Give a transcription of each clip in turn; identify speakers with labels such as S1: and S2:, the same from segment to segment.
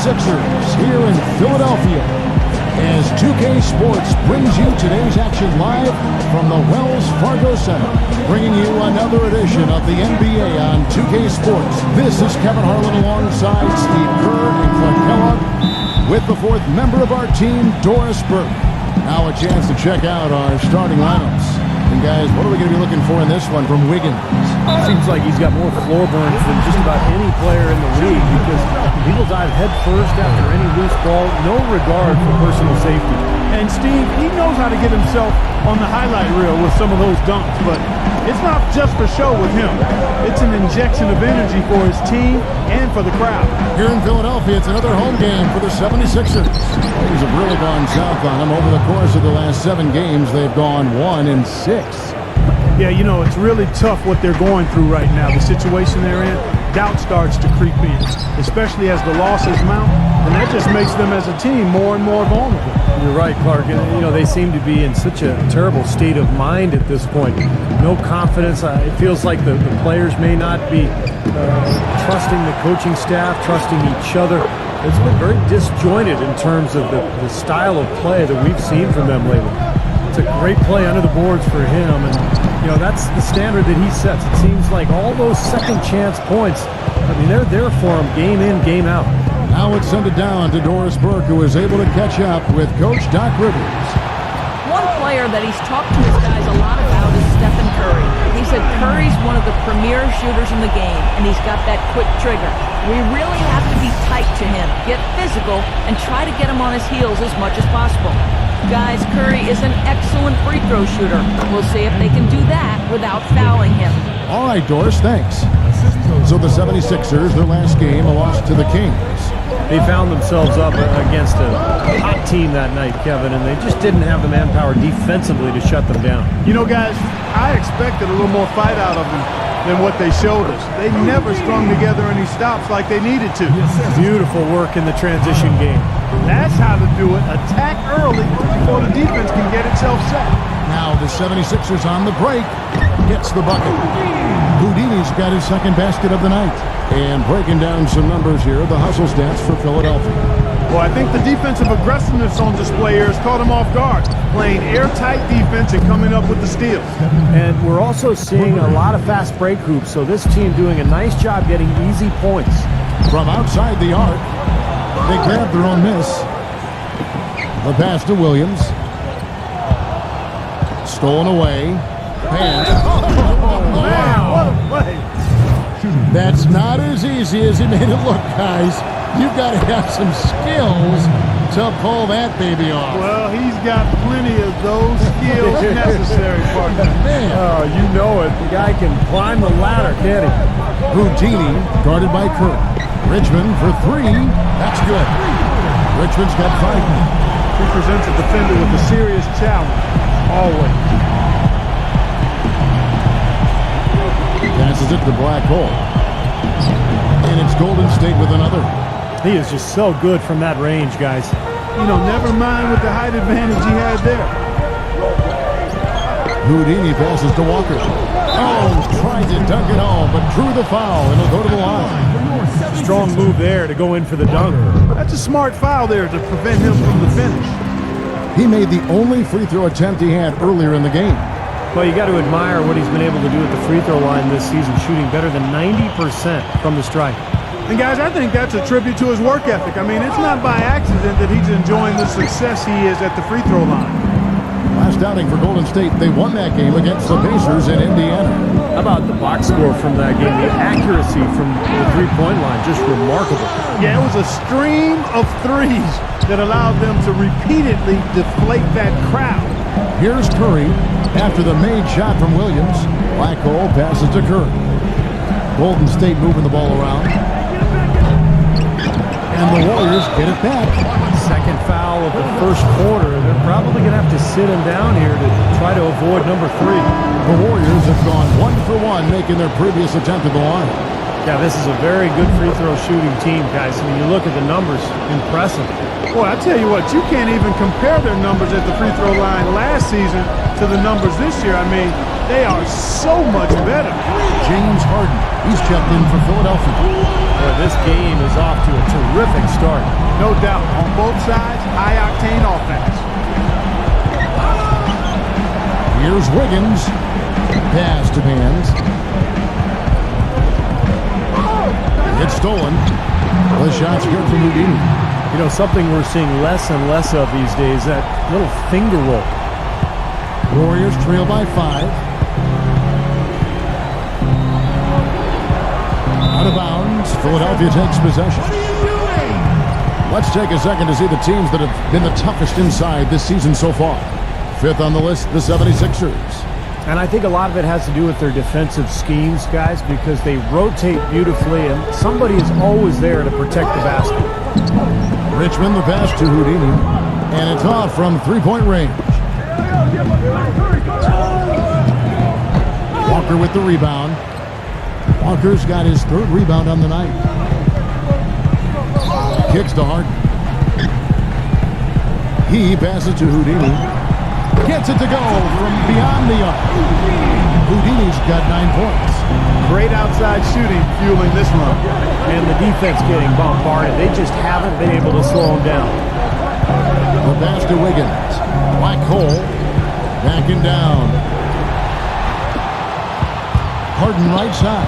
S1: 76ers here in Philadelphia as 2K Sports brings you today's action live from the Wells Fargo Center, bringing you another edition of the NBA on 2K Sports. This is Kevin Harlan alongside Steve Kerr and Clark Kellogg with the fourth member of our team, Doris Burke. Now a chance to check out our starting lineups. And guys, what are we going to be looking for in this one from Wiggins?
S2: Seems like he's got more floor burns than just about any player in the league because people dive head first after any loose ball, no regard for personal safety.
S3: And Steve, he knows how to get himself on the highlight reel with some of those dunks, but it's not just for show with him. It's an injection of energy for his team and for the crowd.
S1: Here in Philadelphia, it's another home game for the 76ers. Things have really gone south on them. Over the course of the last 7 games, they've gone 1-6.
S3: Yeah, you know, it's really tough what they're going through right now, the situation they're in. Doubt starts to creep in, especially as the losses mount, and that just makes them as a team more and more vulnerable.
S2: You're right, Clark. And, you know, they seem to be in such a terrible state of mind at this point. No confidence. It feels like the players may not be trusting the coaching staff, trusting each other. It's been very disjointed in terms of the style of play that we've seen from them lately. It's a great play under the boards for him, and you know that's the standard that he sets. It seems like all those second chance points, I mean, they're there for him game in, game out.
S1: Now let's send it down to Doris Burke, who is able to catch up with Coach Doc Rivers.
S4: One player that he's talked to his guys a lot about is Stephen Curry. He said Curry's one of the premier shooters in the game, and he's got that quick trigger. We really have to be tight to him, get physical, and try to get him on his heels as much as possible. Guys, Curry is an excellent free throw shooter. We'll see if they can do that without fouling him.
S1: All right, Doris, thanks. So the 76ers, their last game, a loss to the Kings.
S2: They found themselves up against a hot team that night, Kevin, and they just didn't have the manpower defensively to shut them down.
S3: You know, guys, I expected a little more fight out of them than what they showed us. They never strung together any stops like they needed to.
S2: Beautiful work in the transition game.
S3: That's how to do it. Attack early before the defense can get itself set.
S1: Now the 76ers on the break gets the bucket. Houdini's got his second basket of the night. And breaking down some numbers here, the hustle stats for Philadelphia.
S3: Well, I think the defensive aggressiveness on display here has caught them off guard, playing airtight defense and coming up with the steals.
S2: And we're also seeing a lot of fast break hoops, so this team doing a nice job getting easy points.
S1: From outside the arc, they grab their own miss. The pass to Williams. Stolen away. And
S3: Wow, what a play.
S1: That's not as easy as he made it look, guys. You've got to have some skills to pull that baby off.
S3: Well, he's got plenty of those skills necessary, partner.
S1: Man.
S2: Oh, you know it. The guy can climb the ladder, can't he?
S1: Houdini guarded by Curry. Richmond for 3. That's good. Richmond's got 5 now.
S3: He presents a defender with a serious challenge, always.
S1: Passes it to the black hole. And it's Golden State with another.
S2: He is just so good from that range, guys.
S3: You know, never mind with the height advantage he had there.
S1: Houdini passes to Walker. Oh, tried to dunk it home, but drew the foul, and he'll go to the line.
S2: Strong move there to go in for the dunk.
S3: That's a smart foul there to prevent him from the finish.
S1: He made the only free throw attempt he had earlier in the game.
S2: Well, you got to admire what he's been able to do at the free throw line this season, shooting better than 90% from the stripe.
S3: And guys, I think that's a tribute to his work ethic. I mean, it's not by accident that he's enjoying the success he is at the free throw line.
S1: Last outing for Golden State, they won that game against the Pacers in Indiana.
S2: How about the box score from that game? The accuracy from the three-point line, just remarkable.
S3: Yeah, it was a stream of threes that allowed them to repeatedly deflate that crowd.
S1: Here's Curry after the made shot from Williams. Black hole passes to Curry. Golden State moving the ball around. And the Warriors get it back.
S2: Second foul of the first quarter. They're probably going to have to sit him down here to try to avoid number 3.
S1: The Warriors have gone 1 for 1, making their previous attempt at the line.
S2: Yeah, this is a very good free throw shooting team, guys. I mean, you look at the numbers, impressive.
S3: Boy, I tell you what, you can't even compare their numbers at the free throw line last season to the numbers this year. I mean, They are so much better.
S1: James Harden, he's checked in for Philadelphia.
S2: Boy, this game is off to a terrific start.
S3: No doubt. On both sides, high-octane offense.
S1: Here's Wiggins. Pass to Vans. It's stolen. The shot's good from Houdini.
S2: You know, something we're seeing less and less of these days, that little finger roll.
S1: Warriors trail by 5. Out of bounds. Philadelphia takes possession. Let's take a second to see the teams that have been the toughest inside this season so far. 5th on the list, the 76ers.
S2: And I think a lot of it has to do with their defensive schemes, guys, because they rotate beautifully, and somebody is always there to protect the basket.
S1: Richmond, the pass to Houdini, and it's off from three-point range. Walker with the rebound. Walker's got his 3rd rebound on the night. Kicks to Harden. He passes to Houdini. Gets it to go from beyond the arc. Houdini's got 9 points.
S3: Great outside shooting fueling this run.
S2: And the defense getting bombarded. They just haven't been able to slow them down.
S1: The pass to Wiggins. Black Hole. Backing down. Harden right side.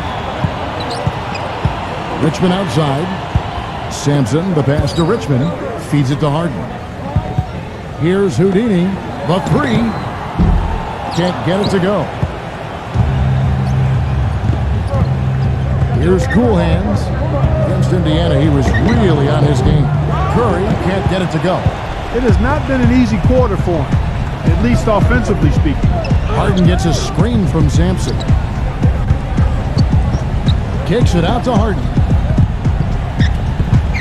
S1: Richmond outside. Sampson, the pass to Richmond. Feeds it to Harden. Here's Houdini. The 3. Can't get it to go. Here's Cool Hands. Against Indiana, he was really on his game. Curry can't get it to go.
S3: It has not been an easy quarter for him, at least offensively speaking.
S1: Harden gets a screen from Sampson. Kicks it out to Harden.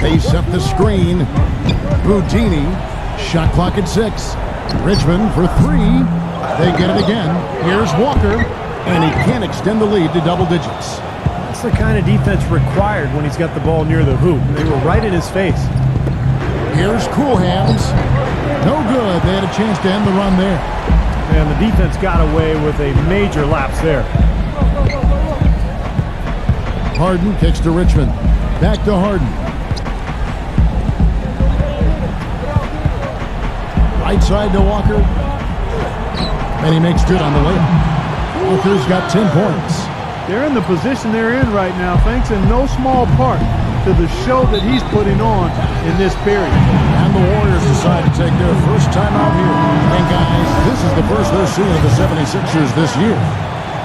S1: They set the screen. Houdini. Shot clock at 6. Richmond for 3. They get it again. Here's Walker. And he can't extend the lead to double digits.
S2: That's the kind of defense required when he's got the ball near the hoop. They were right in his face.
S1: Here's Cool Hands. No good. They had a chance to end the run there.
S2: And the defense got away with a major lapse there.
S1: Harden kicks to Richmond. Back to Harden. Right side to Walker. And he makes good on the layup. Walker's got 10 points.
S3: They're in the position they're in right now, thanks in no small part to the show that he's putting on in this period.
S1: And the Warriors decide to take their first time out here. And guys, this is the first they're seeing of the 76ers this year.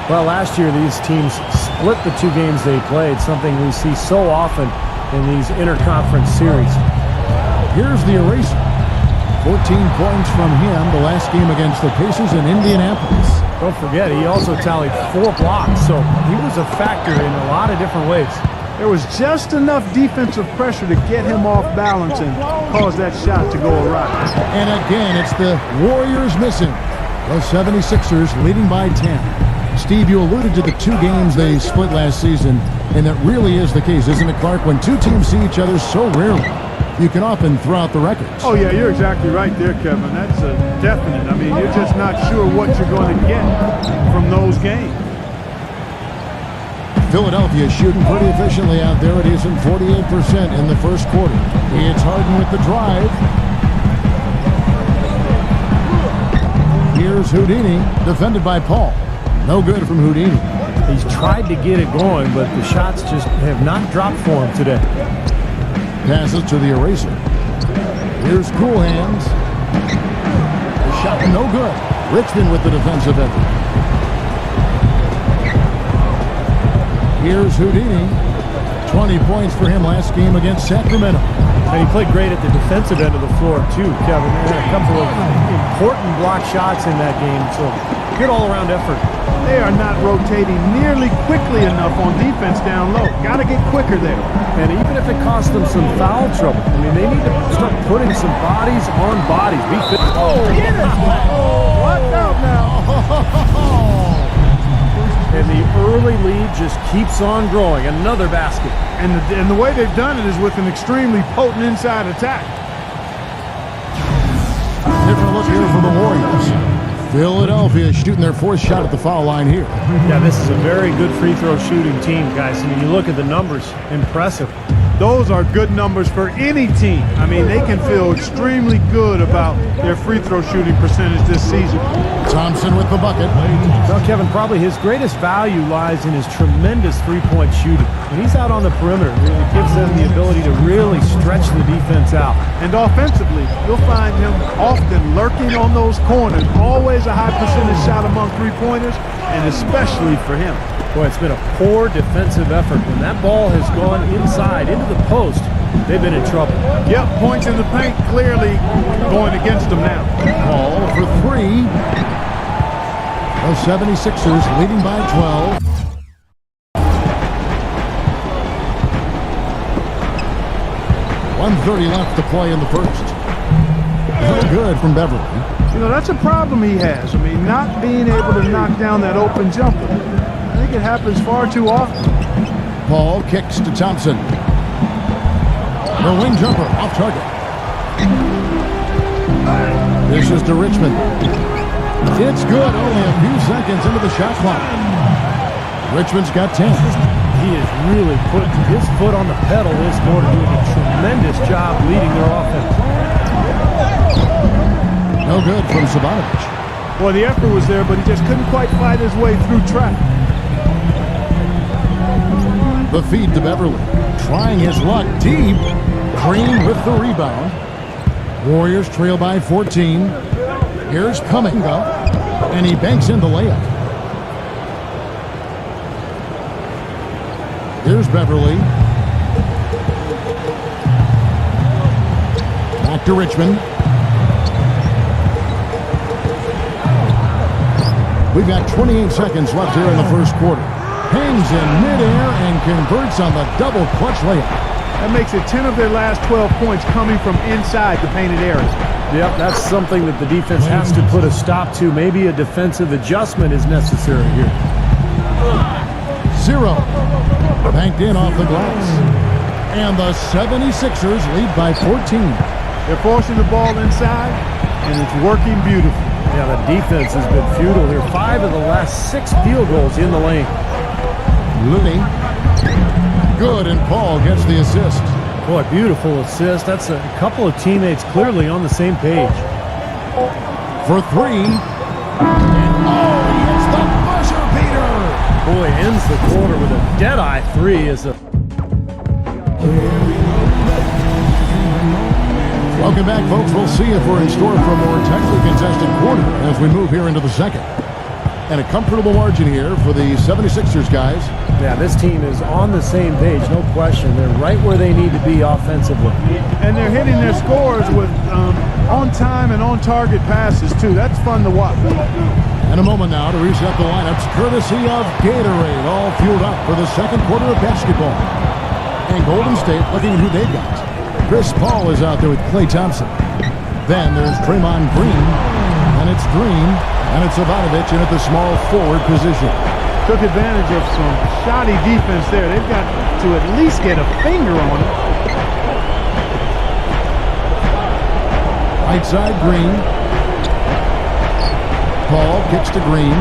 S2: Well, last year these teams split the 2 games they played, something we see so often in these interconference series.
S1: Here's the eraser. 14 points from him the last game against the Pacers in Indianapolis.
S2: Don't forget, he also tallied 4 blocks, so he was a factor in a lot of different ways.
S3: There was just enough defensive pressure to get him off balance and cause that shot to go awry.
S1: And again, it's the Warriors missing. The 76ers leading by 10. Steve, you alluded to the 2 games they split last season, and that really is the case, isn't it, Clark? When 2 teams see each other so rarely, you can often throw out the records.
S3: Oh, yeah, you're exactly right there, Kevin. That's a definite. I mean, you're just not sure what you're going to get from those games.
S1: Philadelphia shooting pretty efficiently out there. It is in 48% in the first quarter. It's Harden with the drive. Here's Houdini, defended by Paul. No good from Houdini.
S2: He's tried to get it going, but the shots just have not dropped for him today.
S1: Passes to the eraser. Here's Cool Hands. The shot no good. Richmond with the defensive effort. Here's Houdini. 20 points for him last game against Sacramento.
S2: And he played great at the defensive end of the floor, too, Kevin. There were a couple of important block shots in that game, so good all-around effort.
S3: They are not rotating nearly quickly enough on defense down low. Got to get quicker there.
S2: And even if it costs them some foul trouble, I mean, they need to start putting some bodies on bodies.
S3: Get it! Watch out now.
S2: And the early lead just keeps on growing. Another basket.
S3: And the way they've done it is with an extremely potent inside attack.
S1: Different look here for the Warriors. Philadelphia shooting their fourth shot at the foul line here.
S2: Yeah, this is a very good free throw shooting team, guys. I mean, you look at the numbers, impressive.
S3: Those are good numbers for any team. I mean, they can feel extremely good about their free throw shooting percentage this season.
S1: Thompson with the bucket.
S2: Well, Kevin, probably his greatest value lies in his tremendous three-point shooting. When he's out on the perimeter, it gives them the ability to really stretch the defense out.
S3: And offensively, you'll find him often lurking on those corners. Always a high percentage shot among three-pointers, and especially for him.
S2: Boy, it's been a poor defensive effort. When that ball has gone inside, into the post, they've been in trouble.
S3: Yep, points in the paint clearly going against them now.
S1: Ball for three. The 76ers leading by 12. .130 left to play in the first. No good from Beverly.
S3: You know, that's a problem he has. I mean, not being able to knock down that open jumper. I think it happens far too often.
S1: Paul kicks to Thompson. The wing jumper off target. This is to Richmond. It's good. Only a few seconds into the shot clock. Richmond's got 10.
S2: He has really put his foot on the pedal this quarter, doing a tremendous job leading their offense.
S1: No good from Sabonovich.
S3: Well, the effort was there, but he just couldn't quite fight his way through traffic.
S1: The feed to Beverly. Trying his luck deep. Green with the rebound. Warriors trail by 14. Here's Kuminga. And he banks in the layup. Here's Beverly. Back to Richmond. We've got 28 seconds left here in the first quarter. Hangs in midair and converts on the double clutch layup.
S3: That makes it 10 of their last 12 points coming from inside the painted area.
S2: Yep, that's something that the defense has to put a stop to. Maybe a defensive adjustment is necessary here.
S1: 0. Banked in off the glass. And the 76ers lead by 14.
S3: They're forcing the ball inside, and it's working beautifully.
S2: Yeah, the defense has been futile here. 5 of the last 6 field goals in the lane.
S1: Looney. Good, and Paul gets the assist.
S2: Boy, beautiful assist. That's a couple of teammates clearly on the same page.
S1: For 3. And he hits the buzzer beater.
S2: Boy, ends the quarter with a dead-eye 3 as a...
S1: Welcome back, folks. We'll see if we're in store for a more tightly contested quarter as we move here into the second. And a comfortable margin here for the 76ers guys.
S2: Yeah, this team is on the same page, no question. They're right where they need to be offensively.
S3: And they're hitting their scores with on-time and on-target passes, too. That's fun to watch.
S1: And a moment now to reset the lineups, courtesy of Gatorade, all fueled up for the second quarter of basketball. And Golden State looking at who they've got. Chris Paul is out there with Klay Thompson. Then there's Draymond Green, and it's Green, and it's Sabonovich in at the small forward position.
S3: Took advantage of some shoddy defense there. They've got to at least get a finger on it.
S1: Right side, Green. Paul kicks to Green,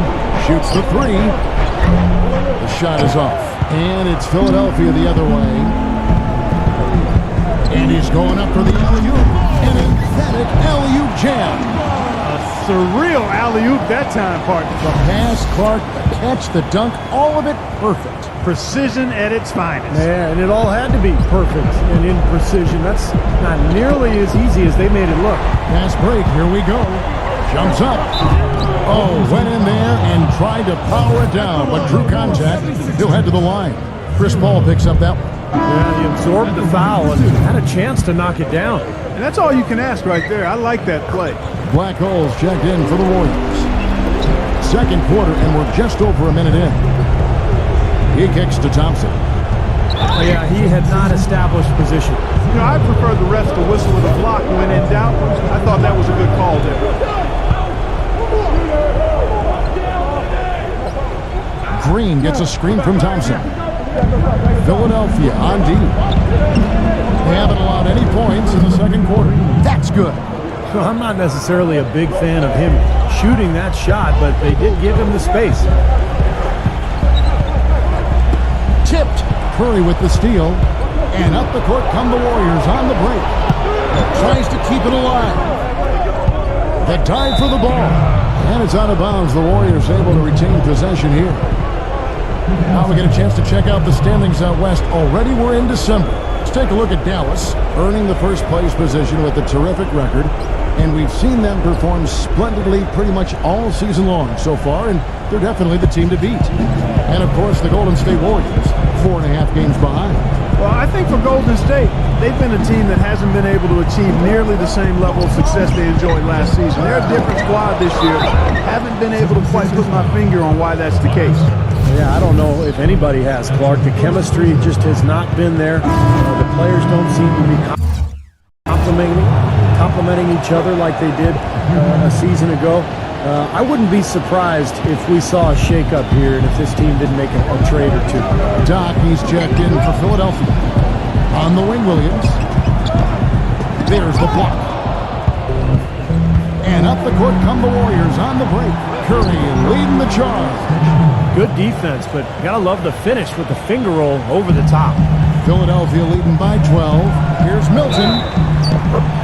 S1: shoots the 3. The shot is off, and it's Philadelphia the other way. And he's going up for the alley-oop. An emphatic alley-oop jam.
S3: A surreal alley-oop that time, partner.
S1: The pass, Clark, the catch, the dunk, all of it perfect.
S3: Precision at its finest.
S2: Yeah, and it all had to be perfect and in precision. That's not nearly as easy as they made it look.
S1: Pass break, here we go. Jumps up. Oh, went in there and tried to power it down, but drew contact. He'll head to the line. Chris Paul picks up that one.
S2: Yeah, he absorbed the foul and had a chance to knock it down.
S3: And that's all you can ask right there. I like that play.
S1: Black holes checked in for the Warriors. Second quarter, and we're just over a minute in. He kicks to Thompson.
S2: Yeah, he had not established position.
S3: You know, I prefer the refs to whistle with a block when in doubt. I thought that was a good call there.
S1: Green gets a screen from Thompson. Philadelphia on D. They haven't allowed any points in the second quarter. That's good.
S2: Well, I'm not necessarily a big fan of him shooting that shot, but they did give him the space.
S1: Tipped. Curry with the steal. And up the court come the Warriors on the break. Tries to keep it alive. The dive for the ball. And it's out of bounds. The Warriors able to retain possession here. Now we get a chance to check out the standings out west. Already we're in December. Let's take a look at Dallas, earning the first place position with a terrific record. And we've seen them perform splendidly pretty much all season long so far, and they're definitely the team to beat. And, of course, the Golden State Warriors, 4.5 games behind.
S3: Well, I think for Golden State, they've been a team that hasn't been able to achieve nearly the same level of success they enjoyed last season. They're a different squad this year. Haven't been able to quite put my finger on why that's the case.
S2: Yeah, I don't know if anybody has, Clark. The chemistry just has not been there. The players don't seem to be complimenting each other like they did a season ago. I wouldn't be surprised if we saw a shake-up here and if this team didn't make a trade or two.
S1: Doc, he's checked in for Philadelphia. On the wing, Williams. There's the block. And up the court come the Warriors on the break. Curry leading the charge.
S2: Good defense, but you gotta love the finish with the finger roll over the top.
S1: Philadelphia leading by 12. Here's Milton.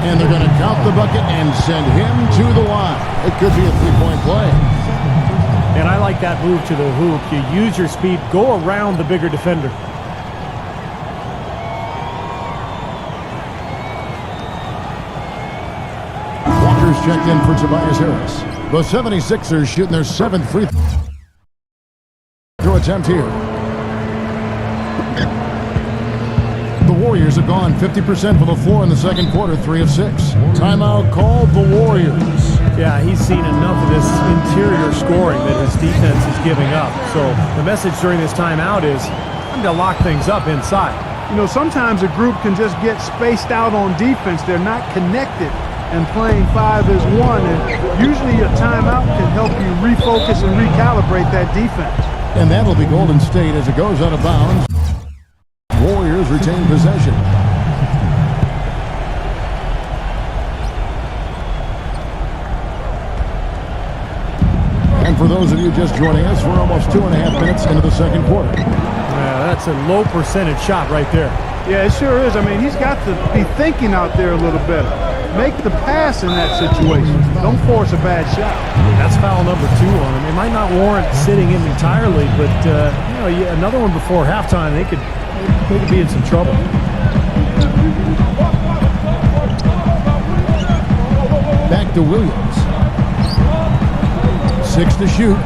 S1: And they're going to count the bucket and send him to the line. It could be a three-point play.
S2: And I like that move to the hoop. You use your speed, go around the bigger defender.
S1: Walker's checked in for Tobias Harris. The 76ers shooting their 7th free throw attempt here. The Warriors have gone 50% from the floor in the second quarter, 3 of 6. Timeout called the Warriors.
S2: Yeah, he's seen enough of this interior scoring that his defense is giving up. So the message during this timeout is, I'm going to lock things up inside.
S3: You know, sometimes a group can just get spaced out on defense. They're not connected and playing 5 as 1. And usually a timeout can help you refocus and recalibrate that defense.
S1: And that'll be Golden State as it goes out of bounds. Warriors retain possession. And for those of you just joining us, we're almost 2.5 minutes into the second quarter.
S2: Yeah, that's a low percentage shot right there.
S3: Yeah, it sure is. I mean, he's got to be thinking out there a little better. Make the pass in that situation. Don't force a bad shot.
S2: That's foul number 2 on him. It might not warrant sitting him entirely, but another one before halftime, they could be in some trouble.
S1: Back to Williams. 6 to shoot.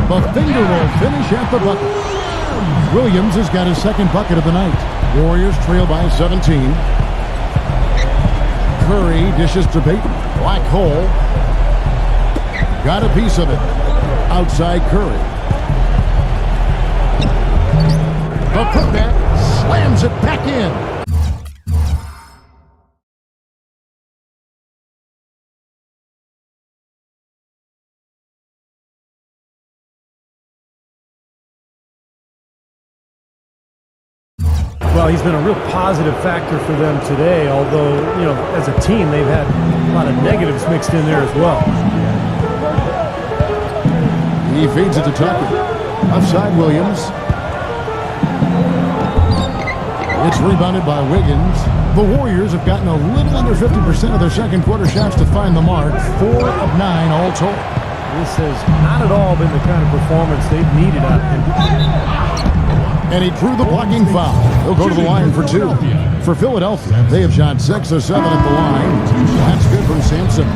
S1: The finger roll finish at the bucket. Williams has got his second bucket of the night. Warriors trail by 17. Curry dishes to Payton. Black hole. Got a piece of it. Outside Curry. The putback slams it back in.
S2: Well, he's been a real positive factor for them today, although, as a team, they've had a lot of negatives mixed in there as well.
S1: He feeds it to Tucker. Offside Williams. It's rebounded by Wiggins. The Warriors have gotten a little under 50% of their second quarter shots to find the mark. 4 of 9 all told.
S2: This has not at all been the kind of performance they've needed out of him.
S1: And he drew the blocking foul. He'll go to the line for 2. For Philadelphia, they have shot 6 of 7 at the line. That's good from Sampson.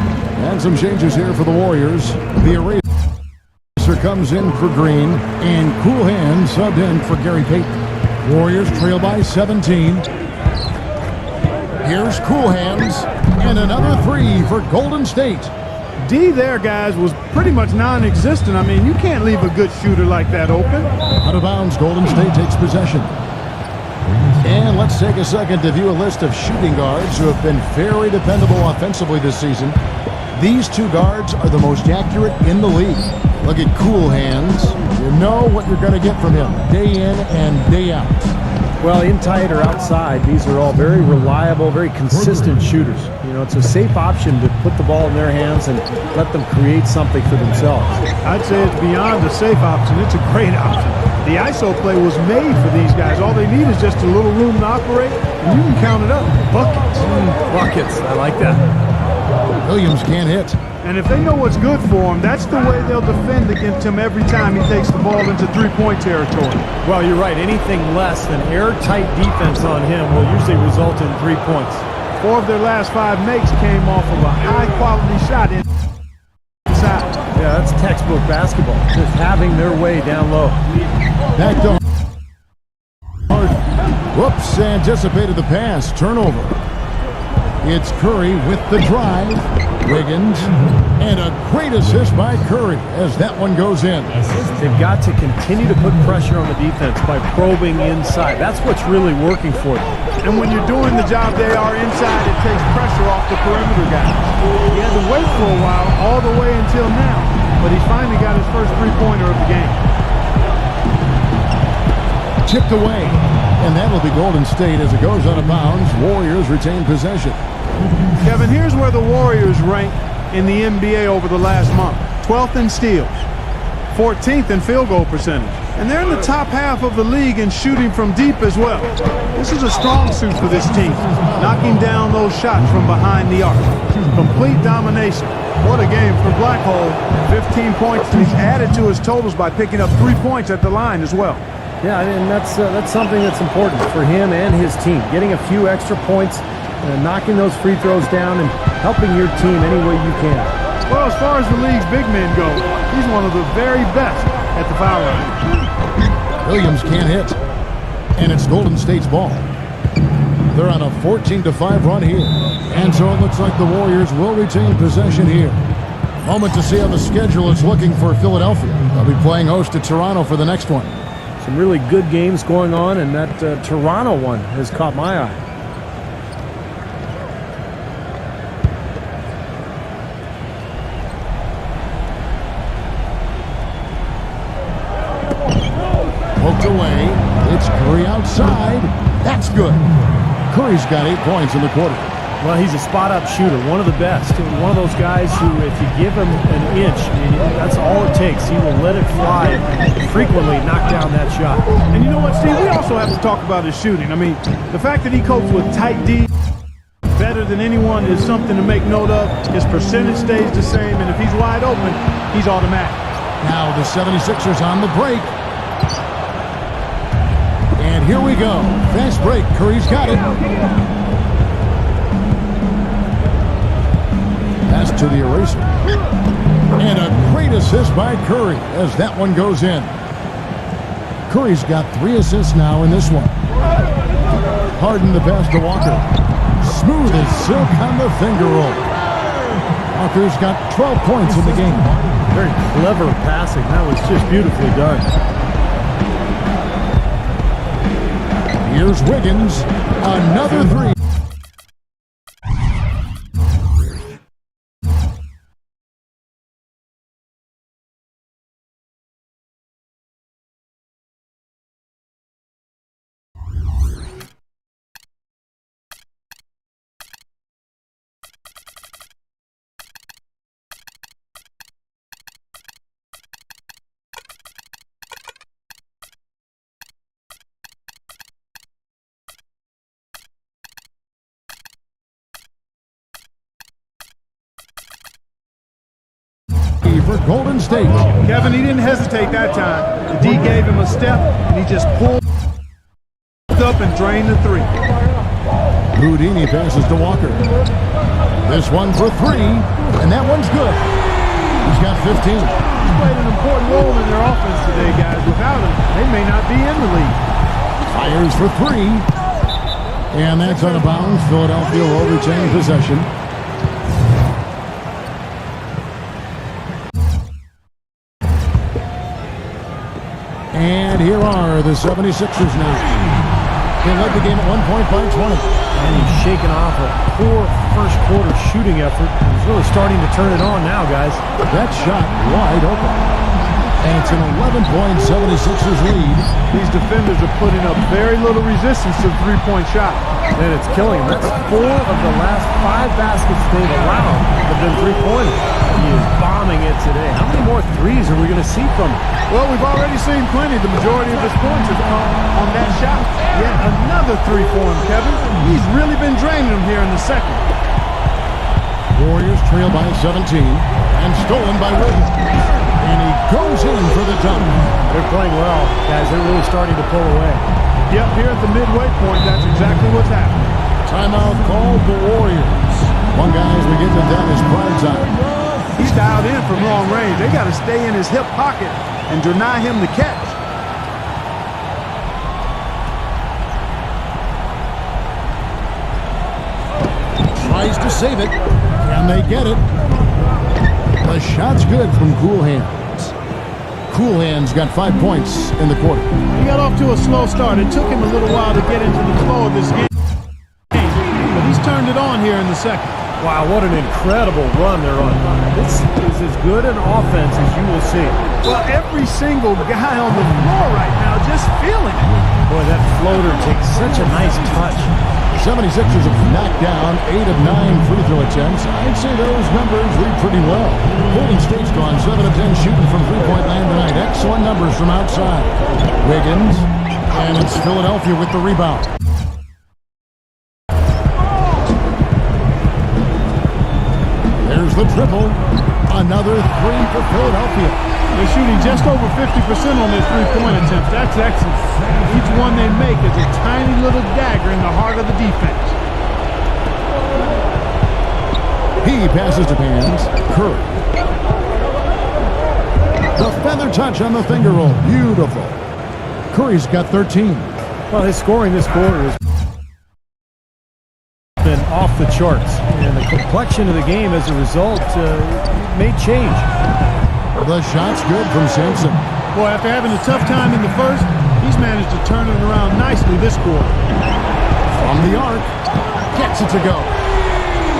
S1: And some changes here for the Warriors. The eraser comes in for Green, and Cool Hand subbed in for Gary Payton. Warriors trail by 17. Here's Cool Hands, and another 3 for Golden State.
S3: D there, guys, was pretty much non-existent. I mean, you can't leave a good shooter like that open.
S1: Out of bounds, Golden State takes possession. And let's take a second to view a list of shooting guards who have been very dependable offensively this season. These 2 guards are the most accurate in the league. Look at Cool Hands. You know what you're going to get from him day in and day out.
S2: Well, in tight or outside, these are all very reliable, very consistent shooters. You know, it's a safe option to put the ball in their hands and let them create something for themselves.
S3: I'd say it's beyond a safe option. It's a great option. The ISO play was made for these guys. All they need is just a little room to operate, and you can count it up. Buckets.
S2: Buckets. I like that.
S1: Williams can't hit.
S3: And if they know what's good for him, that's the way they'll defend against him every time he takes the ball into three-point territory.
S2: Well, you're right. Anything less than airtight defense on him will usually result in 3 points.
S3: 4 of their last 5 makes came off of a high-quality shot inside.
S2: Yeah, that's textbook basketball. Just having their way down low.
S1: Back to Hart. Whoops, anticipated the pass. Turnover. It's Curry with the drive. Wiggins. And a great assist by Curry as that one goes in.
S2: They've got to continue to put pressure on the defense by probing inside. That's what's really working for them.
S3: And when you're doing the job they are inside, it takes pressure off the perimeter guys. He had to wait for a while, all the way until now. But he's finally got his first three-pointer of the game.
S1: Chipped away. And that'll be Golden State as it goes out of bounds. Warriors retain possession.
S3: Kevin, here's where the Warriors rank in the NBA over the last month. 12th in steals, 14th in field goal percentage. And they're in the top half of the league in shooting from deep as well. This is a strong suit for this team, knocking down those shots from behind the arc. Complete domination. What a game for Blackhole. 15 points, and he's added to his totals by picking up 3 points at the line as well.
S2: Yeah, and that's something that's important for him and his team. Getting a few extra points, knocking those free throws down, and helping your team any way you can.
S3: Well, as far as the league's big men go, he's one of the very best at the foul line.
S1: Williams can't hit. And it's Golden State's ball. They're on a 14-5 run here. And so it looks like the Warriors will retain possession here. Moment to see how the schedule is looking for Philadelphia. They'll be playing host to Toronto for the next one.
S2: Some really good games going on, and that Toronto one has caught my eye.
S1: Poked away. It's Curry outside. That's good. Curry's got 8 points in the quarter.
S2: Well, he's a spot-up shooter, one of the best. One of those guys who, if you give him an inch, that's all it takes. He will let it fly and frequently knock down that shot.
S3: And you know what, Steve? We also have to talk about his shooting. I mean, the fact that he copes with tight D better than anyone is something to make note of. His percentage stays the same, and if he's wide open, he's automatic. Now
S1: the 76ers on the break. And here we go. Fast break. Curry's got it. Pass to the eraser. And a great assist by Curry as that one goes in. Curry's got 3 assists now in this one. Harden the pass to Walker. Smooth as silk on the finger roll. Walker's got 12 points in the game.
S2: Very clever passing. That was just beautifully done.
S1: Here's Wiggins. Another 3. For Golden State.
S3: Kevin, he didn't hesitate that time. The D gave him a step, and he just pulled up and drained the 3.
S1: Houdini passes to Walker. This one for 3, and that one's good. He's got 15.
S3: He's played an important role in their offense today, guys. Without him, they may not be in the league.
S1: Fires for 3. And that's out of bounds. Philadelphia will retain possession. And here are the 76ers now. They led the game at 1 point by 20.
S2: And he's shaken off a poor first quarter shooting effort. He's really starting to turn it on now, guys.
S1: That shot wide open. And it's an 11-point 76ers lead.
S3: These defenders are putting up very little resistance to the three-point shot.
S2: And it's killing him. That's 4 of the last 5 baskets they've allowed have been three-pointers. He is bombing it today. How many more threes are we going to see from him?
S3: Well, we've already seen plenty. The majority of his points have come on that shot. Yet another three for him, Kevin. He's really been draining them here in the second.
S1: Warriors trail by 17 and stolen by Williams. And he goes in for the dunk.
S2: They're playing well, guys. They're really starting to pull away.
S3: Yep, here at the midway point, that's exactly what's happening.
S1: Timeout called the Warriors. One guy's beginning to down his prime time.
S3: He's dialed in from long range. They got to stay in his hip pocket and deny him the catch.
S1: Tries to save it. Can they get it? The shot's good from Cool Hands. Cool Hands got 5 points in the quarter.
S3: He got off to a slow start. It took him a little while to get into the flow of this game. But he's turned it on here in the second.
S2: Wow, what an incredible run they're on. This is as good an offense as you will see.
S3: Well, every single guy on the floor right now just feeling it.
S2: Boy, that floater takes such a nice touch.
S1: 76ers have knocked down 8 of 9 free throw attempts. I'd say those numbers read pretty well. Golden State's gone 7 of 10 shooting from three-point land tonight. Excellent numbers from outside. Wiggins, and it's Philadelphia with the rebound. There's the triple. Another three for Philadelphia.
S3: They're shooting just over 50% on their three-point attempts. That's excellent. Each one they make is a tiny little dagger in the heart of the defense.
S1: He passes to Hands. Curry. The feather touch on the finger roll. Beautiful. Curry's got 13.
S2: Well, his scoring this quarter has been off the charts, and the complexion of the game as a result may change.
S1: The shot's good from Sampson.
S3: Boy, after having a tough time in the first, he's managed to turn it around nicely this quarter.
S1: From the arc, gets it to go.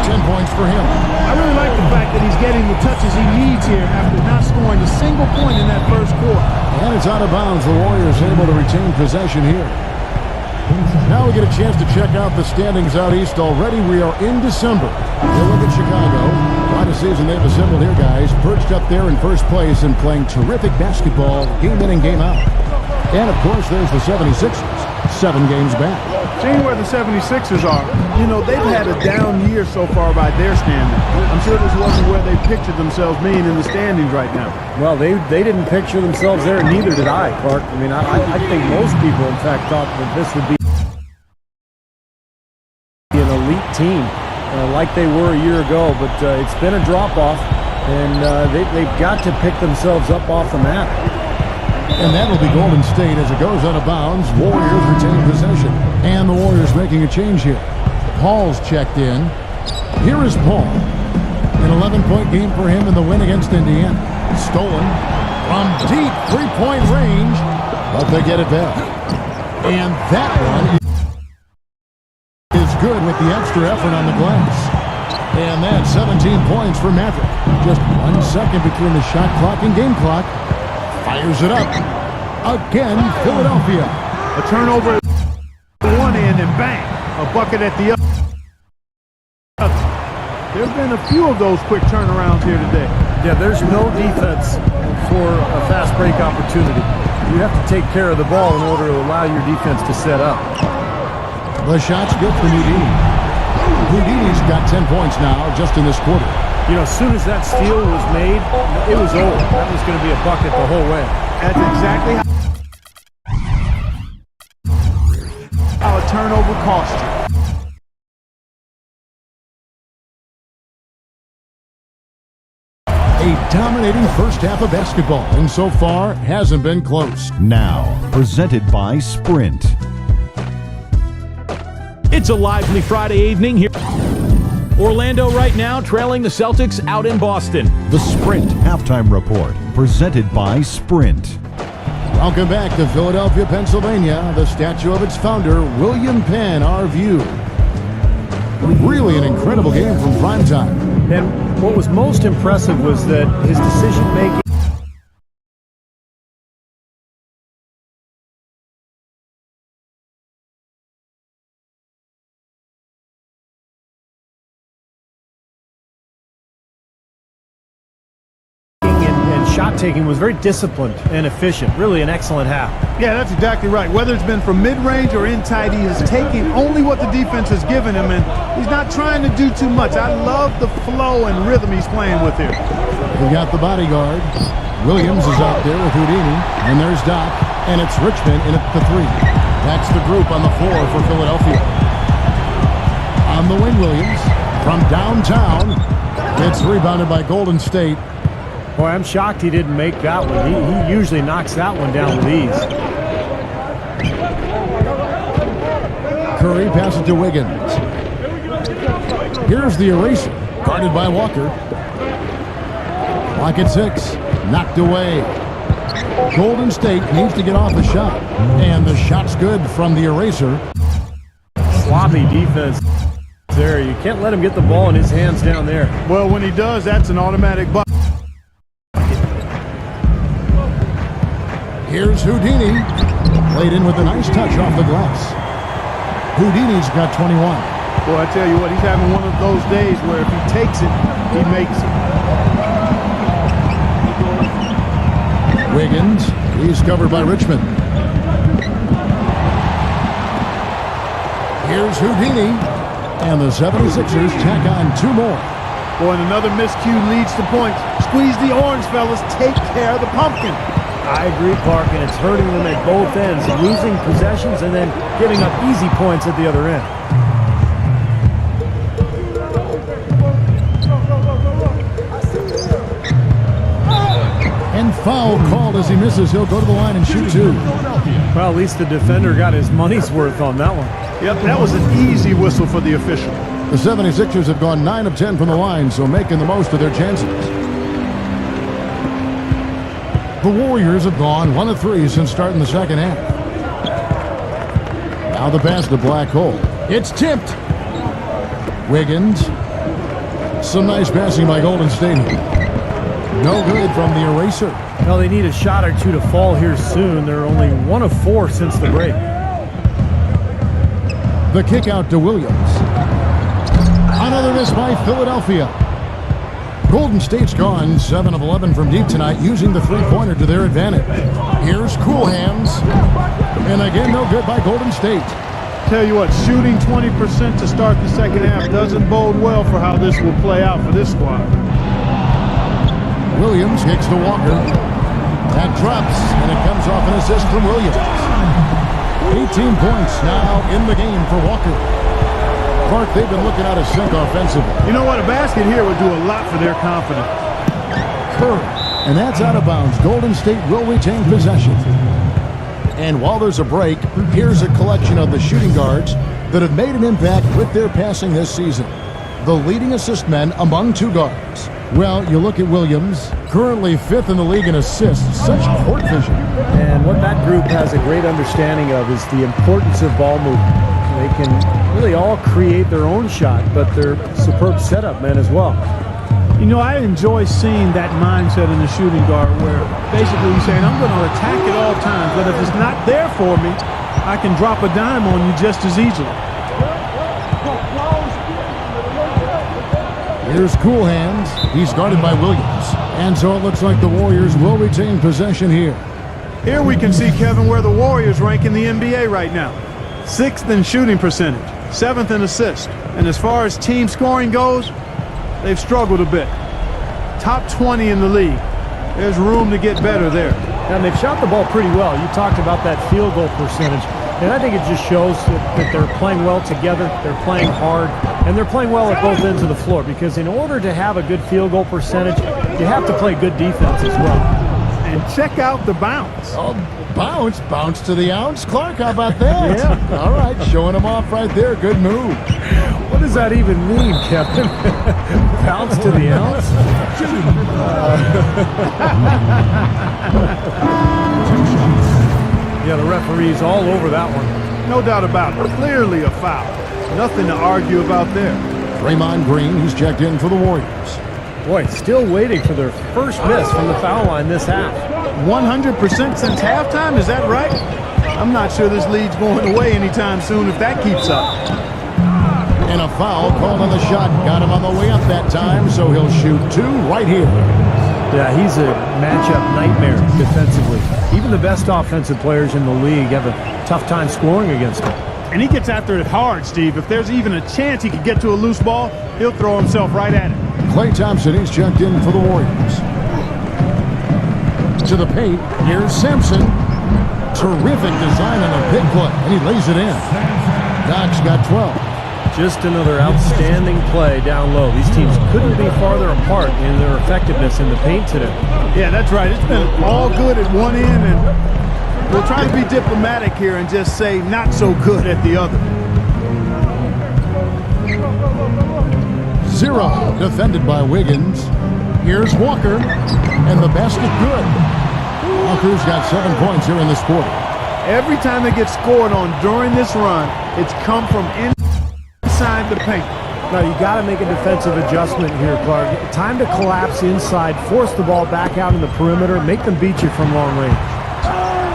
S1: 10 points for him.
S3: I really like the fact that he's getting the touches he needs here after not scoring a single point in that first quarter.
S1: And it's out of bounds. The Warriors able to retain possession here. Now we get a chance to check out the standings out east already. We are in December. We'll look at Chicago. Quite a season they've assembled here, guys. Perched up there in first place and playing terrific basketball game in and game out. And, of course, there's the 76ers. 7 games back.
S3: Seeing where the 76ers are, you know, they've had a down year so far by their standards. I'm sure this wasn't where they pictured themselves being in the standings right now.
S2: Well, they didn't picture themselves there, and neither did I, Clark. I mean, I think most people, in fact, thought that this would be an elite team like they were a year ago, but it's been a drop-off, and they've got to pick themselves up off the map.
S1: And that'll be Golden State as it goes out of bounds. Warriors retain possession. And the Warriors making a change here. Paul's checked in. Here is Paul. An 11-point game for him in the win against Indiana. Stolen from deep three-point range, but they get it back. And that one is good with the extra effort on the glass. And that's 17 points for Maverick. Just 1 second between the shot clock and game clock. Fires it up. Again, Philadelphia.
S3: A turnover at one end and bang, a bucket at the other. There's been a few of those quick turnarounds here today.
S2: Yeah, there's no defense for a fast break opportunity. You have to take care of the ball in order to allow your defense to set up.
S1: The shot's good for Houdini. Houdini's got 10 points now just in this quarter.
S2: You know, as soon as that steal was made, it was over. That was going to be a bucket the whole way.
S3: That's exactly how a turnover costs you.
S1: A dominating first half of basketball, and so far hasn't been close.
S5: Now, presented by Sprint.
S6: It's a lively Friday evening here. Orlando right now trailing the Celtics out in Boston.
S5: The Sprint Halftime Report, presented by Sprint.
S1: Welcome back to Philadelphia, Pennsylvania. The statue of its founder, William Penn, our view. Really an incredible game from primetime.
S2: And what was most impressive was that his decision-making shot taking was very disciplined and efficient. Really an excellent half.
S3: Yeah, that's exactly right. Whether it's been from mid-range or in tight, he is taking only what the defense has given him, and he's not trying to do too much. I love the flow and rhythm he's playing with here.
S1: We got the bodyguard. Williams is out there with Houdini, and there's Doc, and it's Richmond in at the 3. That's the group on the floor for Philadelphia. On the wing, Williams from downtown. It's rebounded by Golden State.
S2: Boy, I'm shocked he didn't make that one. He usually knocks that one down with ease.
S1: Curry passes to Wiggins. Here's the eraser, guarded by Walker. Clock at 6, knocked away. Golden State needs to get off the shot, and the shot's good from the eraser.
S2: Sloppy defense there. You can't let him get the ball in his hands down there.
S3: Well, when he does, that's an automatic bucket.
S1: Here's Houdini. Played in with a nice touch off the glass. Houdini's got 21.
S3: Boy, I tell you what, he's having one of those days where if he takes it, he makes it.
S1: Wiggins, he's covered by Richmond. Here's Houdini, and the 76ers tack on 2 more.
S3: Boy, and another miscue leads to points. Squeeze the orange, fellas. Take care of the pumpkin.
S2: I agree, Clark, and it's hurting them at both ends, losing possessions and then giving up easy points at the other end.
S1: And foul called as he misses. He'll go to the line and shoot 2.
S2: Well, at least the defender got his money's worth on that one.
S3: Yep, that was an easy whistle for the official.
S1: The 76ers have gone 9 of 10 from the line, so making the most of their chances. The Warriors have gone 1 of 3 since starting the second half. Now the pass to Black Hole. It's tipped. Wiggins. Some nice passing by Golden State. No good from the eraser.
S2: Well, they need a shot or two to fall here soon. They're only 1 of 4 since the break.
S1: The kick out to Williams. Another miss by Philadelphia. Golden State's gone 7 of 11 from deep tonight, using the three-pointer to their advantage. Here's Cool Hands. And again, no good by Golden State.
S3: Tell you what, shooting 20% to start the second half doesn't bode well for how this will play out for this squad.
S1: Williams kicks to Walker. That drops, and it comes off an assist from Williams. 18 points now in the game for Walker. Clark, they've been looking out of sync offensively.
S3: You know what? A basket here would do a lot for their confidence.
S1: Curry, and that's out of bounds. Golden State will retain possession. And while there's a break, here's a collection of the shooting guards that have made an impact with their passing this season. The leading assist men among 2 guards. Well, you look at Williams, currently 5th in the league in assists. Such court vision.
S2: And what that group has a great understanding of is the importance of ball movement. They can really all create their own shot, but they're superb setup men as well.
S3: You know, I enjoy seeing that mindset in the shooting guard where basically he's saying, I'm going to attack at all times, but if it's not there for me, I can drop a dime on you just as easily.
S1: Here's Cool Hands. He's guarded by Williams. And so it looks like the Warriors will retain possession here.
S3: Here we can see, Kevin, where the Warriors rank in the NBA right now. 6th in shooting percentage, 7th in assists. And as far as team scoring goes, they've struggled a bit. Top 20 in the league. There's room to get better there.
S2: And they've shot the ball pretty well. You talked about that field goal percentage. And I think it just shows that they're playing well together, they're playing hard, and they're playing well at both ends of the floor. Because in order to have a good field goal percentage, you have to play good defense as well.
S3: And check out the bounce.
S1: Oh, bounce? Bounce to the ounce? Clark, how about that?
S2: Yeah.
S1: All right, showing him off right there. Good move.
S2: What does that even mean, Kevin? Bounce to the ounce? Yeah, the referee's all over that one.
S3: No doubt about it. Clearly a foul. Nothing to argue about there.
S1: Draymond Green, he's checked in for the Warriors.
S2: Boy, still waiting for their first miss from the foul line this half.
S3: 100% since halftime, is that right? I'm not sure this lead's going away anytime soon if that keeps up.
S1: And a foul called on the shot. Got him on the way up that time, so he'll shoot 2 right here.
S2: Yeah, he's a matchup nightmare defensively. Even the best offensive players in the league have a tough time scoring against him.
S3: And he gets after it hard, Steve. If there's even a chance he could get to a loose ball, he'll throw himself right at it.
S1: Klay Thompson, he's checked in for the Warriors. To the paint, here's Sampson. Terrific design on a big play, and he lays it in. Doc's got 12.
S2: Just another outstanding play down low. These teams couldn't be farther apart in their effectiveness in the paint today.
S3: Yeah, that's right. It's been all good at one end, and we'll try to be diplomatic here and just say not so good at the other.
S1: 0 defended by Wiggins. Here's Walker, and the basket good. Walker's got 7 points here in this quarter.
S3: Every time they get scored on during this run, it's come from inside the paint.
S2: Now, you got to make a defensive adjustment here, Clark. Time to collapse inside, force the ball back out in the perimeter, make them beat you from long range.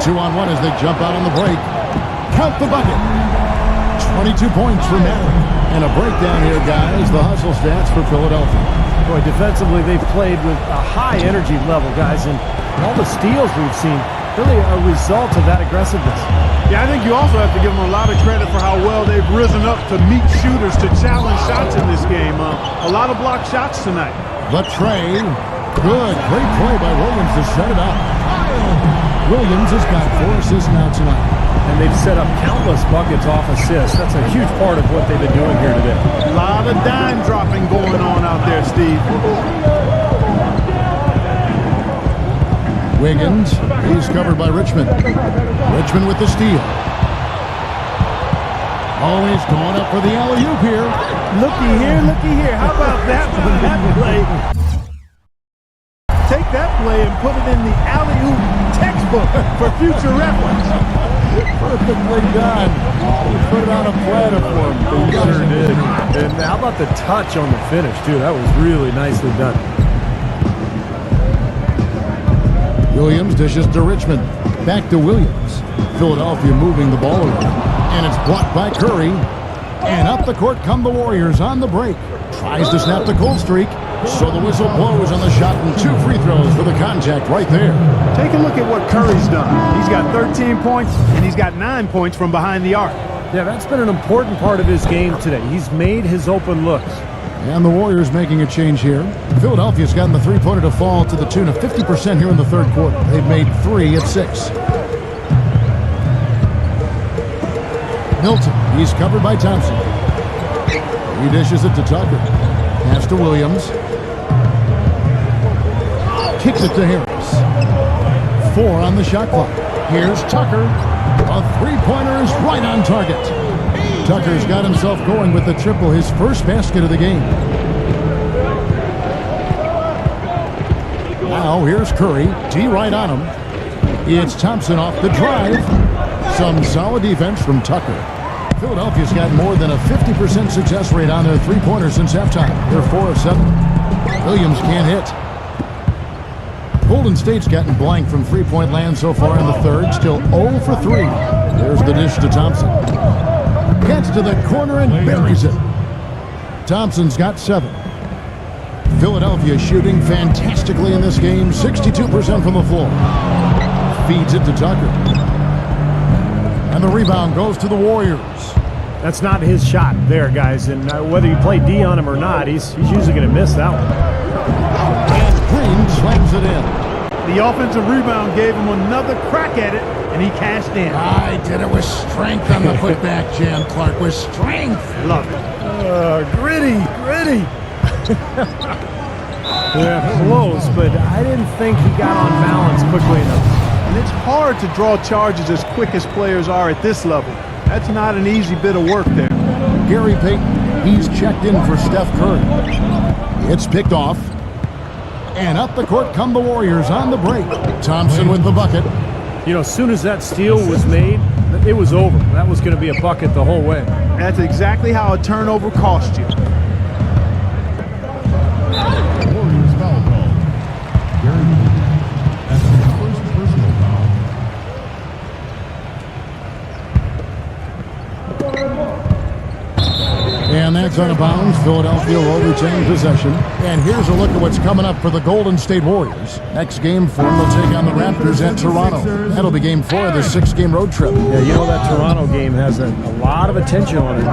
S1: 2-on-1 as they jump out on the break. Count the bucket. 22 points for Mallon. And a breakdown here, guys. The hustle stats for Philadelphia.
S2: Boy, defensively, they've played with a high energy level, guys, and all the steals we've seen really a result of that aggressiveness.
S3: Yeah, I think you also have to give them a lot of credit for how well they've risen up to meet shooters to challenge shots in this game. A lot of blocked shots tonight.
S1: Latrey. Good. Great play by Williams to set it up. Williams has got 4 assists now tonight.
S2: And they've set up countless buckets off assists. That's a huge part of what they've been doing here today.
S3: A lot of dime dropping going on out there, Steve.
S1: Wiggins, he's covered by Richmond. Richmond with the steal. Oh, he's going up for the alley-oop here.
S3: Looky here. How about that one? That play. Take that play and put it in the alley-oop textbook for future reference.
S1: Perfectly done. He put it on a platter for him.
S2: He sure did. And how about the touch on the finish, too? That was really nicely done.
S1: Williams dishes to Richmond. Back to Williams. Philadelphia moving the ball around. And it's blocked by Curry. And up the court come the Warriors on the break. Tries to snap the cold streak. So the whistle blows on the shot and 2 free throws for the contact right there.
S3: Take a look at what Curry's done. He's got 13 points, and he's got 9 points from behind the arc.
S2: Yeah, that's been an important part of his game today. He's made his open looks.
S1: And the Warriors making a change here. Philadelphia's gotten the three-pointer to fall to the tune of 50% here in the third quarter. They've made 3 at 6. Milton, he's covered by Thompson. He dishes it to Tucker. Pass to Williams. Kicks it to Harris. 4 on the shot clock. Here's Tucker. A three-pointer is right on target. Tucker's got himself going with the triple, his first basket of the game. Now here's Curry. D right on him. It's Thompson off the drive. Some solid defense from Tucker. Philadelphia's got more than a 50% success rate on their three-pointers since halftime. They're 4 of 7. Williams can't hit. Golden State's gotten blank from three-point land so far in the third. Still 0 for 3. There's the dish to Thompson. Gets to the corner and buries it. Thompson's got 7. Philadelphia shooting fantastically in this game. 62% from the floor. Feeds it to Tucker. And the rebound goes to the Warriors.
S2: That's not his shot there, guys. And whether you play D on him or not, he's usually going to miss that one.
S1: And Green slams it in.
S3: The offensive rebound gave him another crack at it, and he cashed in.
S1: I did it with strength on the putback, Jan Clark, with strength.
S3: Love it.
S2: Gritty. Yeah, close, but I didn't think he got on balance quickly enough.
S3: And it's hard to draw charges as quick as players are at this level. That's not an easy bit of work there.
S1: Gary Payton, he's checked in for Steph Curry. It's picked off. And up the court come the Warriors on the break. Thompson with the bucket.
S2: You know, as soon as that steal was made, it was over. That was going to be a bucket the whole way.
S3: That's exactly how a turnover cost you.
S1: Warriors foul call. Gary Payton has the first personal foul. And that's It's out of bounds. Philadelphia will retain possession. And here's a look at what's coming up for the Golden State Warriors. Next game for them, they'll take on the Raptors at Toronto. That'll be game 4 of the 6-game road trip.
S2: Yeah, you know that Toronto game has a lot of attention on it.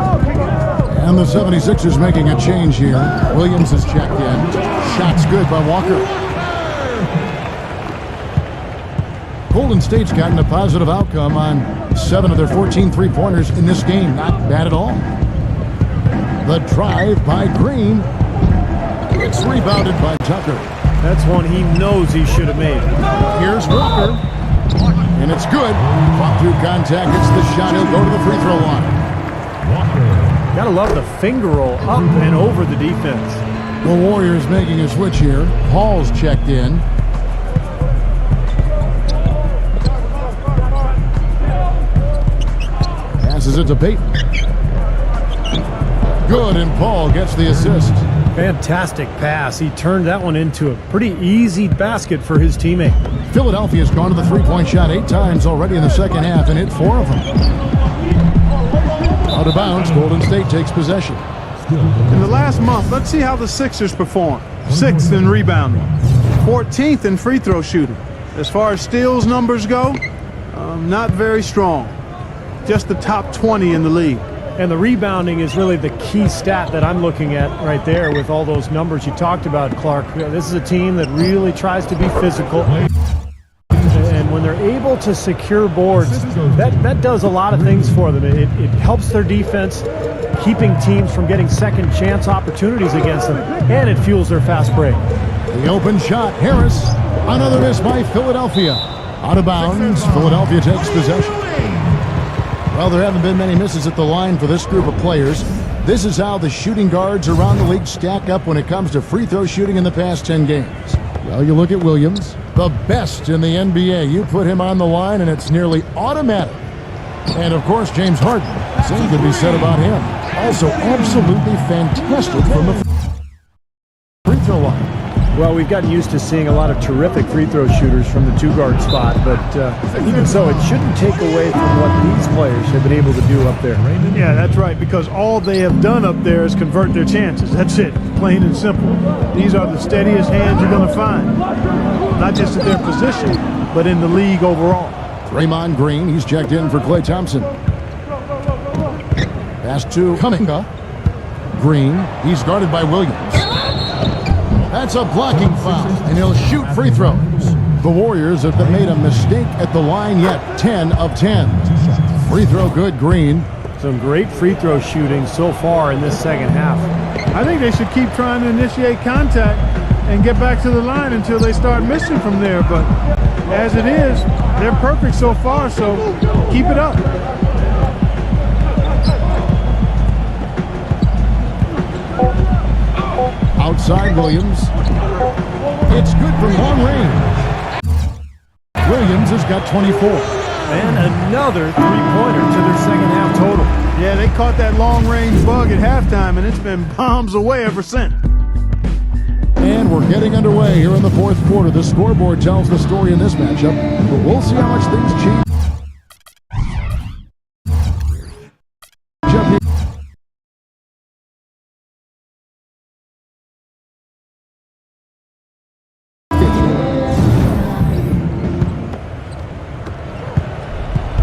S1: And the 76ers making a change here. Williams is checked in. Shots good by Walker. Golden State's gotten a positive outcome on 7 of their 14 3-pointers in this game. Not bad at all. The drive by Green. It's rebounded by Tucker.
S2: That's one he knows he should have made.
S1: Here's Walker. And it's good. Fought through contact. It's the shot. He'll go to the free throw line.
S2: Gotta love the finger roll up and over the defense.
S1: The Warriors making a switch here. Hall's checked in. Passes it to Payton. Good, and Paul gets the assist.
S2: Fantastic pass. He turned that one into a pretty easy basket for his teammate.
S1: Philadelphia's gone to the three-point shot 8 times already in the second half and hit 4 of them. Out of bounds, Golden State takes possession.
S3: In the last month, let's see how the Sixers perform. 6th in rebounding, 14th in free throw shooting. As far as steals numbers go, not very strong. Just the top 20 in the league.
S2: And the rebounding is really the key stat that I'm looking at right there with all those numbers you talked about, Clark. This is a team that really tries to be physical. And when they're able to secure boards, that does a lot of things for them. It helps their defense, keeping teams from getting second chance opportunities against them, and it fuels their fast break.
S1: The open shot, Harris. Another miss by Philadelphia. Out of bounds, Philadelphia takes possession. Well, there haven't been many misses at the line for this group of players. This is how the shooting guards around the league stack up when it comes to free throw shooting in the past 10 games. Well, you look at Williams, the best in the NBA. You put him on the line, and it's nearly automatic. And, of course, James Harden. Same could be said about him. Also, absolutely fantastic from the free throw line.
S2: Well, we've gotten used to seeing a lot of terrific free throw shooters from the 2-guard spot, but even so, it shouldn't take away from what these players have been able to do up there.
S3: Yeah, that's right, because all they have done up there is convert their chances. That's it, plain and simple. These are the steadiest hands you're going to find, not just at their position, but in the league overall.
S1: Draymond Green, he's checked in for Klay Thompson. Pass to Kuminga. Green, he's guarded by Williams. That's a blocking foul, and he'll shoot free throws. The Warriors have made a mistake at the line yet. 10 of 10. Free throw good, Green.
S2: Some great free throw shooting so far in this second half.
S3: I think they should keep trying to initiate contact and get back to the line until they start missing from there. But as it is, they're perfect so far, so keep it up.
S1: Outside Williams. It's good from long range. Williams has got 24.
S2: And another three-pointer to their second half total.
S3: Yeah, they caught that long-range bug at halftime, and it's been bombs away ever since.
S1: And we're getting underway here in the fourth quarter. The scoreboard tells the story in this matchup, but we'll see how much things change.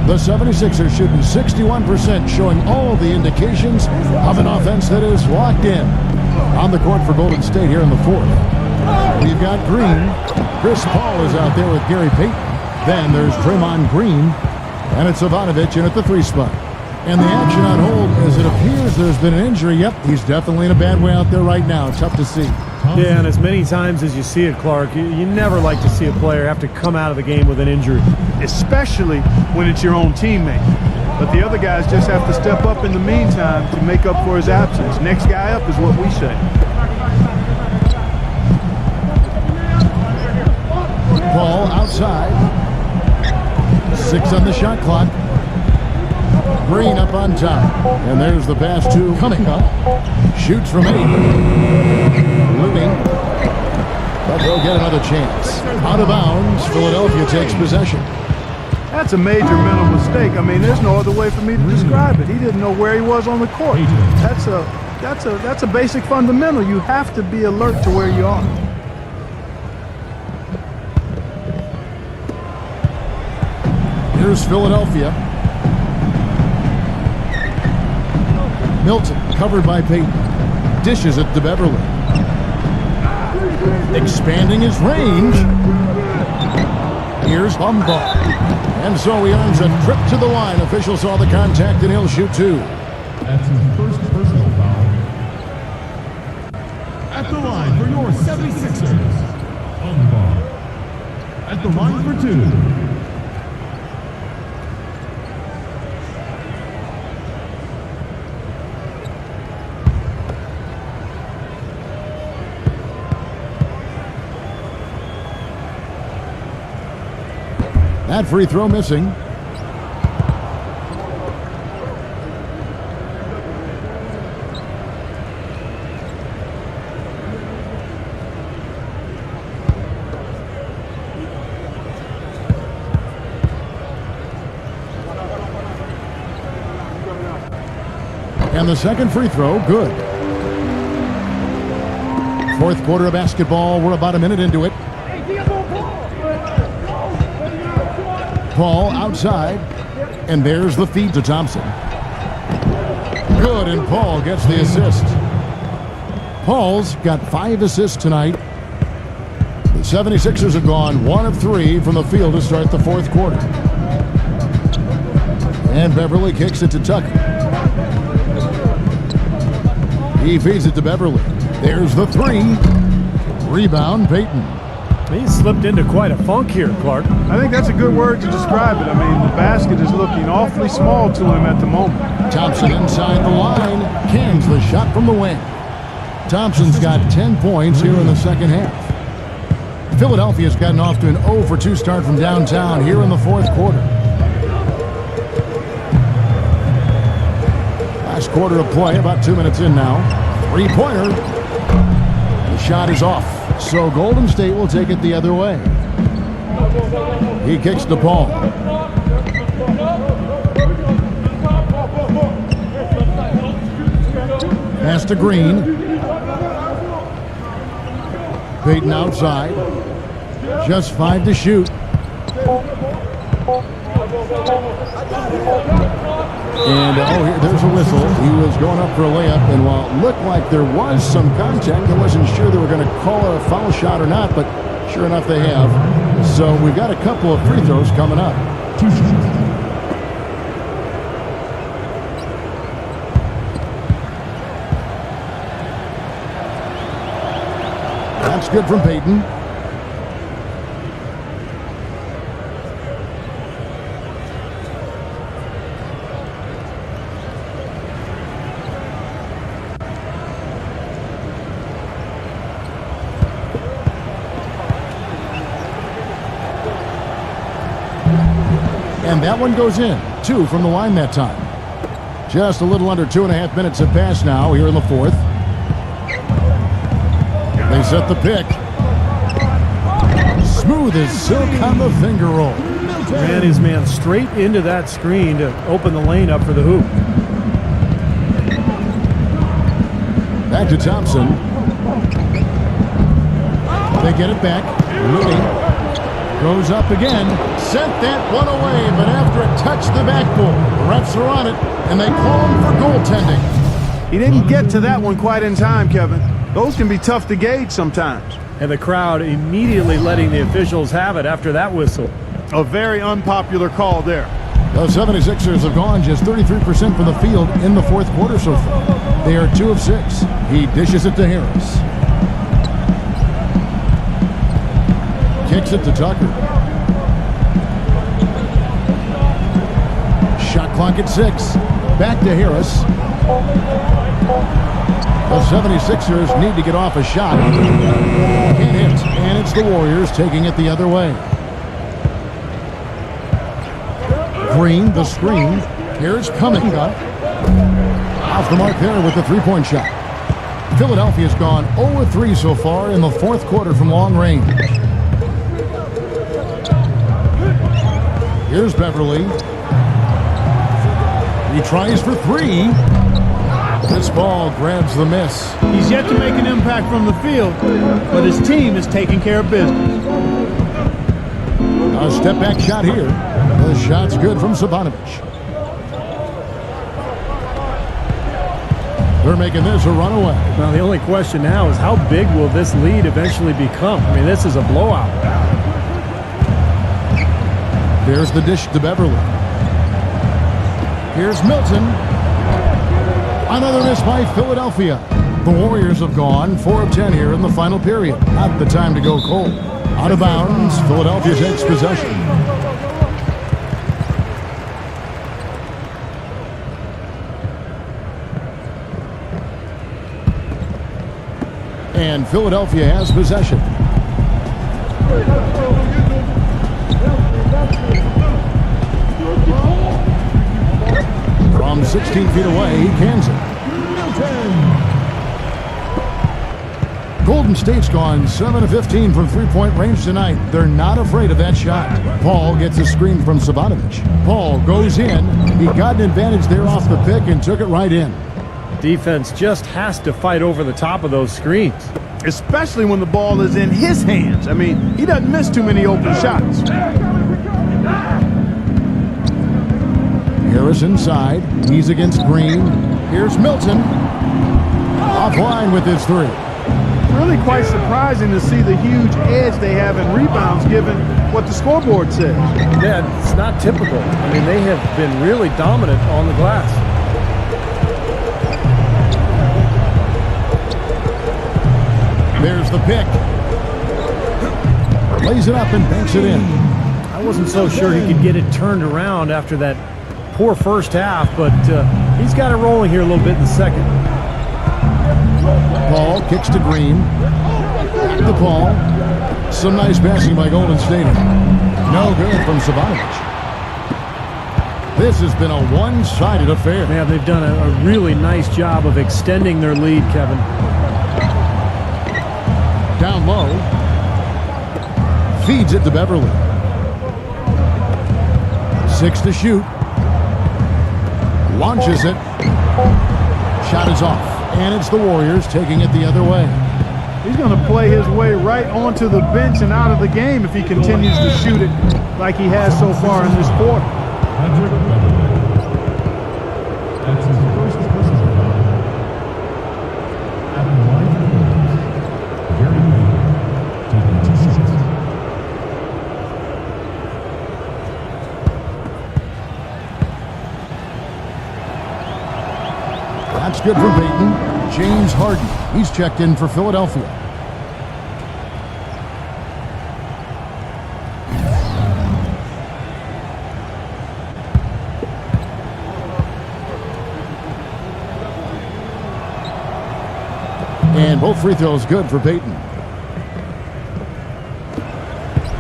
S1: The 76ers shooting 61%, showing all the indications of an offense that is locked in. On the court for Golden State here in the fourth. We've got Green. Chris Paul is out there with Gary Payton. Then there's Draymond Green. And it's Ivanovic in at the 3 spot. And the action on hold, as it appears there's been an injury. Yep, he's definitely in a bad way out there right now. Tough to see.
S2: Yeah, and as many times as you see it, Clark, you never like to see a player have to come out of the game with an injury.
S3: Especially when it's your own teammate. But the other guys just have to step up in the meantime to make up for his absence. Next guy up is what we say.
S1: Paul outside. 6 on the shot clock. Green up on top. And there's the pass to Kuminga. Shoots from 8. Looping. But they'll get another chance. Out of bounds. Philadelphia takes possession.
S3: That's a major mental mistake. I mean, there's no other way for me to describe it. He didn't know where he was on the court. That's a that's a basic fundamental. You have to be alert to where you are.
S1: Here's Philadelphia. Milton covered by Peyton. Dishes it to Beverly. Expanding his range. Here's Bumbaugh. And so he earns a trip to the line. Officials saw the contact and he'll shoot two.
S7: That's his first personal foul. At the line for your 76ers, Bumbaugh. At the line for two.
S1: That free throw missing. And the second free throw, good. Fourth quarter of basketball. We're about a minute into it. Paul outside, and there's the feed to Thompson. Good, and Paul gets the assist. Paul's got 5 assists tonight. The 76ers have gone 1 of 3 from the field to start the fourth quarter. And Beverly kicks it to Tucker. He feeds it to Beverly. There's the 3. Rebound, Peyton.
S2: He slipped into quite a funk here, Clark.
S3: I think that's a good word to describe it. I mean, the basket is looking awfully small to him at the moment.
S1: Thompson inside the line. Cans the shot from the wing. Thompson's got 10 points here in the second half. Philadelphia's gotten off to an 0 for 2 start from downtown here in the fourth quarter. Last quarter of play, about 2 minutes in now. Three-pointer. The shot is off. So Golden State will take it the other way. He kicks to Paul. Pass to Green. Peyton outside. Just 5 to shoot. And there's a whistle. He was going up for a layup, and while it looked like there was some contact, I wasn't sure they were going to call it a foul shot or not, but sure enough they have. So we've got a couple of free throws coming up. That's good from Peyton. And that one goes in. 2 from the line that time. Just a little under 2.5 minutes have passed now here in the fourth. They set the pick. Smooth as silk on the finger roll.
S2: Ran his man straight into that screen to open the lane up for the hoop.
S1: Back to Thompson. They get it back. Moody goes up again. Sent that one away, but after it touched the backboard, the refs are on it, and they call him for goaltending.
S3: He didn't get to that one quite in time, Kevin. Those can be tough to gauge sometimes.
S2: And the crowd immediately letting the officials have it after that whistle.
S3: A very unpopular call there.
S1: The 76ers have gone just 33% from the field in the fourth quarter so far. They are 2 of 6. He dishes it to Harris. Kicks it to Tucker. Shot clock at 6. Back to Harris. The 76ers need to get off a shot. Can't hit. And it's the Warriors taking it the other way. Green, the screen. Here's Kuminga. Off the mark there with the three-point shot. Philadelphia's gone 0-3 so far in the fourth quarter from long range. Here's Beverly. He tries for 3. This ball grabs the miss.
S3: He's yet to make an impact from the field, but his team is taking care of business.
S1: A step back shot here. The shot's good from Sabanovic. They're making this a runaway.
S2: Well, the only question now is how big will this lead eventually become? I mean, this is a blowout.
S1: There's the dish to Beverly. Here's Milton. Another miss by Philadelphia. The Warriors have gone 4 of 10 here in the final period. Not the time to go cold. Out of bounds, Philadelphia's next possession. And Philadelphia has possession. From 16 feet away, he cans it. Golden State's gone 7 of 15 from three-point range tonight. They're not afraid of that shot. Paul gets a screen from Sabanovic. Paul goes in. He got an advantage there off the pick and took it right in.
S2: Defense just has to fight over the top of those screens.
S3: Especially when the ball is in his hands. I mean, he doesn't miss too many open shots.
S1: Harris inside. He's against Green. Here's Milton. Offline with his three.
S3: Really quite surprising to see the huge edge they have in rebounds given what the scoreboard says.
S2: Yeah, it's not typical. I mean, they have been really dominant on the glass.
S1: There's the pick. Lays it up and banks it in.
S2: I wasn't so sure he could get it turned around after that poor first half, but he's got it rolling here a little bit in the second.
S1: Paul kicks to Green. Back to Paul. Some nice passing by Golden State. No good from Sabanovic. This has been a one-sided affair.
S2: Yeah, they've done a really nice job of extending their lead, Kevin.
S1: Down low. Feeds it to Beverly. 6 to shoot. Launches it. Shot is off. And it's the Warriors taking it the other way.
S3: He's going to play his way right onto the bench and out of the game if he continues to shoot it like he has so far in this quarter.
S7: Patrick Beverly. That's his first personal foul. At the line for the Warriors, Gary Payton, taking 2 shots.
S1: That's good for Payton. James Harden. He's checked in for Philadelphia. And both free throws good for Payton.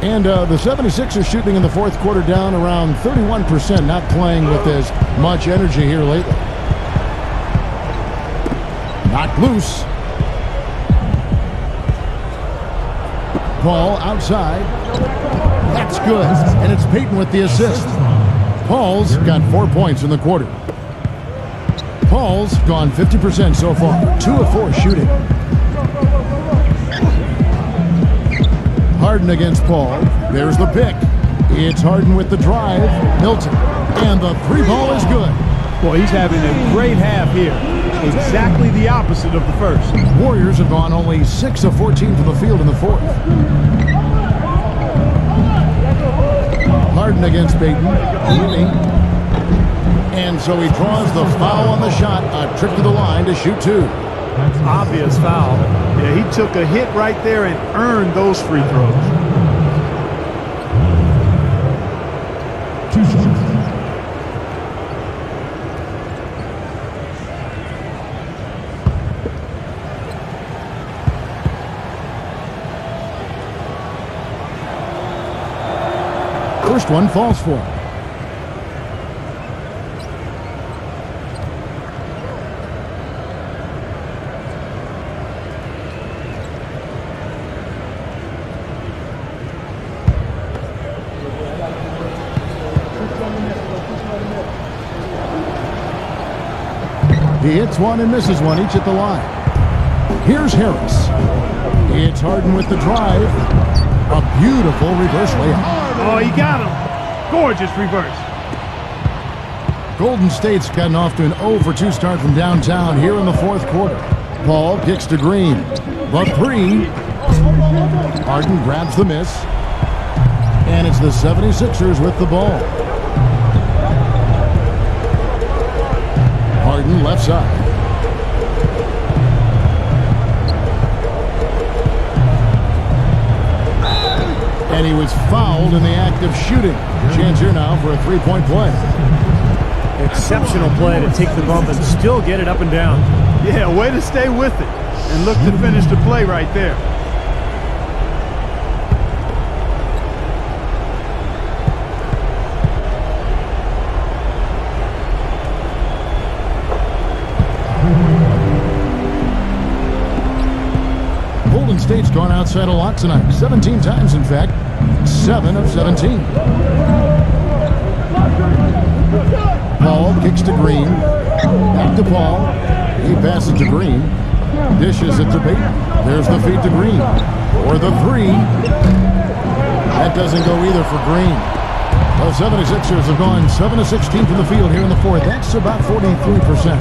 S1: And the 76ers shooting in the fourth quarter down around 31%, not playing with as much energy here lately. Knocked loose. Paul outside. That's good. And it's Payton with the assist. Paul's got 4 points in the quarter. Paul's gone 50% so far. 2 of 4 shooting. Harden against Paul. There's the pick. It's Harden with the drive. Milton. And the 3 ball is good.
S3: Boy, he's having a great half here. Exactly the opposite of the first.
S1: Warriors have gone only 6 of 14 from the field in the fourth. Harden against Payton. Winning. And so he draws the foul on the shot. A trip to the line to shoot 2.
S2: Obvious foul.
S3: Yeah, he took a hit right there and earned those free throws.
S7: 2 shots.
S1: First one falls for him. He hits one and misses one, each at the line. Here's Harris. It's Harden with the drive. A beautiful reverse layup.
S3: Oh, he got him. Gorgeous reverse.
S1: Golden State's gotten off to an 0-for-2 start from downtown here in the fourth quarter. Paul kicks to Green. The three. Harden grabs the miss. And it's the 76ers with the ball. Harden left side. And he was fouled in the act of shooting. Chance here now for a three-point play.
S2: Exceptional play to take the bump and still get it up and down.
S3: Yeah, way to stay with it and look to finish the play right there.
S1: Golden State's gone outside a lot tonight. 17 times, in fact. 7 of 17. Paul kicks to Green. Back to Paul. He passes to Green. Dishes it to Payton. There's the feed to Green. Or the three. That doesn't go either for Green. The 76ers have gone 7 of 16 from the field here in the fourth. That's about 43%.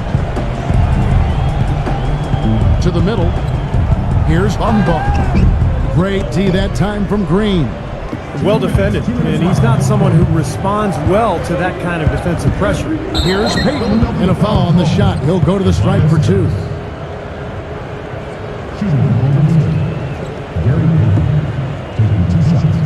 S1: To the middle. Here's Baumgartner. Great D that time from Green.
S2: Well defended, and he's not someone who responds well to that kind of defensive pressure.
S1: Here's Payton, and a foul on the shot. He'll go to the stripe for two.
S7: Shooting for Golden State, Gary Payton, taking 2 shots.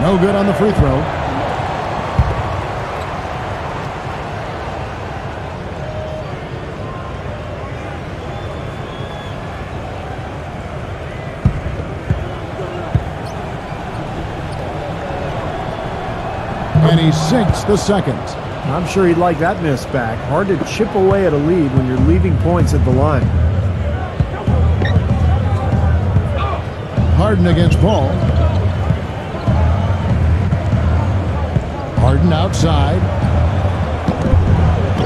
S1: No good on the free throw. And he sinks the second.
S2: I'm sure he'd like that miss back. Hard to chip away at a lead when you're leaving points at the line.
S1: Harden against Paul. Harden outside.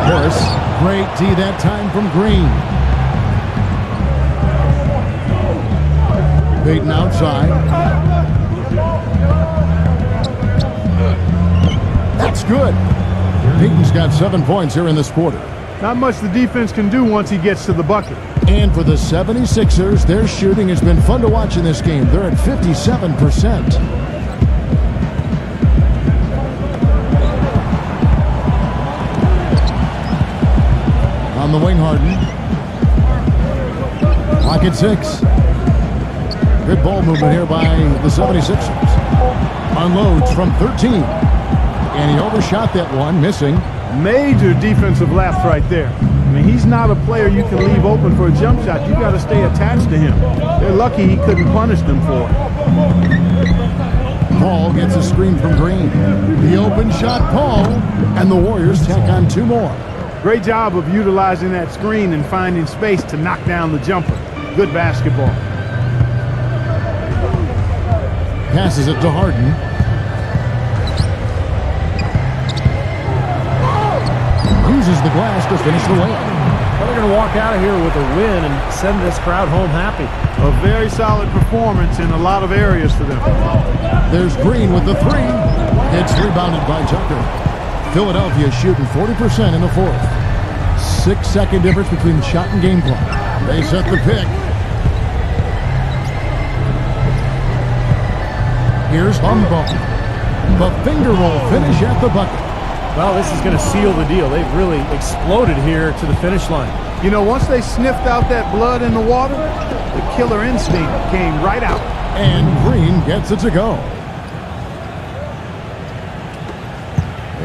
S1: Harris, great D that time from Green. Payton outside. That's good. Payton's got 7 points here in this quarter.
S3: Not much the defense can do once he gets to the bucket.
S1: And for the 76ers, their shooting has been fun to watch in this game. They're at 57%. On the wing, Harden. Clock at 6. Good ball movement here by the 76ers. Unloads from 13. And he overshot that one, missing.
S3: Major defensive lapse right there. I mean, he's not a player you can leave open for a jump shot. You got to stay attached to him. They're lucky he couldn't punish them for it.
S1: Paul gets a screen from Green. The open shot, Paul. And the Warriors tack on 2 more.
S3: Great job of utilizing that screen and finding space to knock down the jumper. Good basketball.
S1: Passes it to Harden. Uses the glass to finish the layup.
S2: Well, they're going to walk out of here with a win and send this crowd home happy.
S3: A very solid performance in a lot of areas for them.
S1: There's Green with the three. It's rebounded by Tucker. Philadelphia shooting 40% in the fourth. 6-second difference between shot and game clock. They set the pick. Here's Baumgartner. The finger roll finish at the bucket.
S2: Well, this is going to seal the deal. They've really exploded here to the finish line.
S3: You know, once they sniffed out that blood in the water, the killer instinct came right out.
S1: And Green gets it to go.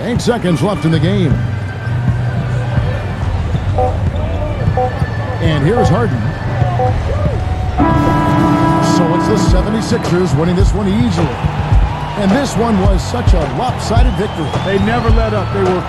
S1: 8 seconds left in the game. And here's Harden. So it's the 76ers winning this one easily. And this one was such a lopsided victory.
S3: They never let up. They were